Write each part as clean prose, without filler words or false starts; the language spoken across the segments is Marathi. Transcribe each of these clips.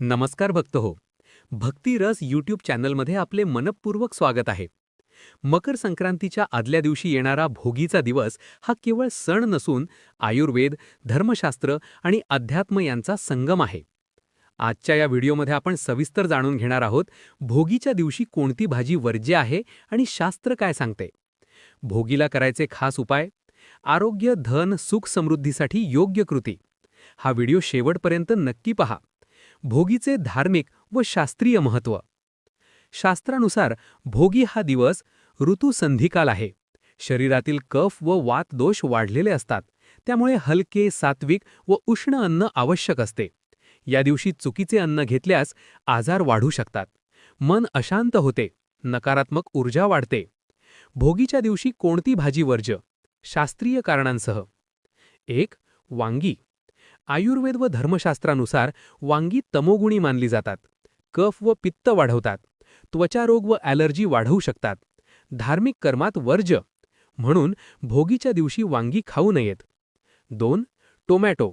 नमस्कार भक्त हो. भक्ती रस यूट्यूब चॅनलमध्ये आपले मनपूर्वक स्वागत आहे. मकर संक्रांतीच्या आदल्या दिवशी येणारा भोगीचा दिवस हा केवळ सण नसून आयुर्वेद, धर्मशास्त्र आणि अध्यात्म यांचा संगम आहे. आजच्या या व्हिडिओमध्ये आपण सविस्तर जाणून घेणार आहोत भोगीच्या दिवशी कोणती भाजी वर्ज्य आहे आणि शास्त्र काय सांगते. भोगीला करायचे खास उपाय, आरोग्य, धन, सुख समृद्धीसाठी योग्य कृती. हा व्हिडिओ शेवटपर्यंत नक्की पहा. भोगीचे धार्मिक व शास्त्रीय महत्त्व. शास्त्रानुसार भोगी हा दिवस ऋतुसंधिकाल आहे. शरीरातील कफ व वात दोष वाढलेले असतात, त्यामुळे हलके, सात्विक व उष्ण अन्न आवश्यक असते. या दिवशी चुकीचे अन्न घेतल्यास आजार वाढू शकतात. मन अशांत होते, नकारात्मक ऊर्जा वाढते. भोगीच्या दिवशी कोणती भाजी वर्ज्य? शास्त्रीय कारणांसह. 1. वांगी. आयुर्वेद व धर्मशास्त्रानुसार वांगी तमोगुणी मानली जातात. कफ व पित्त वाढवतात. त्वचारोग व ॲलर्जी वाढवू शकतात. धार्मिक कर्मात वर्ज्य, म्हणून भोगीच्या दिवशी वांगी खाऊ नयेत. 2. टोमॅटो.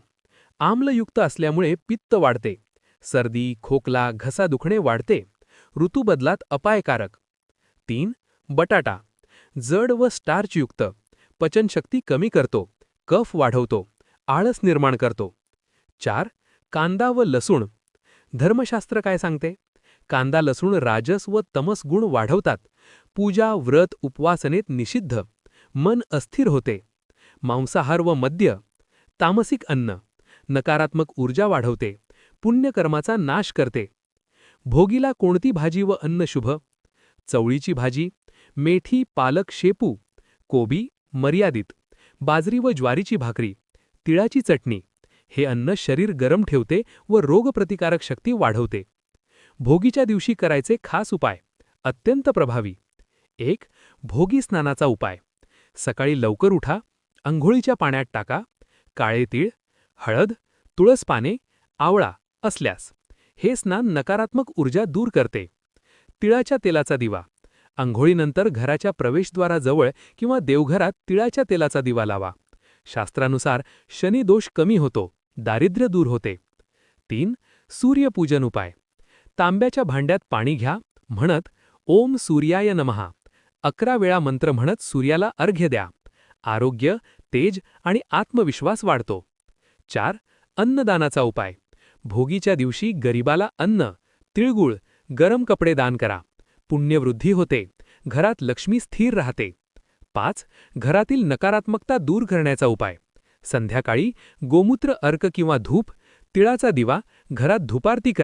आम्लयुक्त असल्यामुळे पित्त वाढते. सर्दी, खोकला, घसा दुखणे वाढते. ऋतुबदलात अपायकारक. 3. बटाटा. जड व स्टार्चयुक्त, पचनशक्ती कमी करतो, कफ वाढवतो, आळस निर्माण करतो. 4. कांदा व लसूण. धर्मशास्त्र काय सांगते? कांदा लसूण राजस व तमस गुण वाढवतात. पूजा, व्रत, उपवासनेत निषिद्ध. मन अस्थिर होते. मांसाहार व मद्य. तामसिक अन्न. नकारात्मक ऊर्जा वाढवते. पुण्यकर्माचा नाश करते. भोगीला कोणती भाजी व अन्न शुभ? चवळीची भाजी, मेथी, पालक, शेपू, कोबी मर्यादित, बाजरी व ज्वारीची भाकरी, तिळाची चटणी. हे अन्न शरीर गरम ठेवते व रोगप्रतिकारक शक्ती वाढवते. भोगीच्या दिवशी करायचे खास उपाय, अत्यंत प्रभावी. 1. भोगी स्नानाचा उपाय. सकाळी लवकर उठा, अंघोळीच्या पाण्यात टाका काळे तीळ, हळद, तुळस पाने, आवळा असल्यास. हे स्नान नकारात्मक ऊर्जा दूर करते. तिळाच्या तेलाचा दिवा. अंघोळीनंतर घराच्या प्रवेशद्वाराजवळ किंवा देवघरात तिळाच्या तेलाचा दिवा लावा. शास्त्रानुसार शनिदोष कमी होतो, दारिद्र्य दूर होते. 3. सूर्यपूजन उपाय. तांब्याच्या भांड्यात पाणी घ्या, म्हणत ओम सूर्याय नमः 11 वेळा मंत्र म्हणत सूर्याला अर्घ्य द्या. आरोग्य, तेज आणि आत्मविश्वास वाढतो. 4. अन्नदानाचा उपाय. भोगीच्या दिवशी गरिबाला अन्न, तिळगुळ, गरम कपडे दान करा. पुण्यवृद्धी होते, घरात लक्ष्मी स्थिर राहते. 5. घरातील नकारात्मकता दूर करण्याचा उपाय. संध्याकाळी गोमूत्र अर्क किंवा धूप, तिळाचा दिवा, घरात धूपारती करा.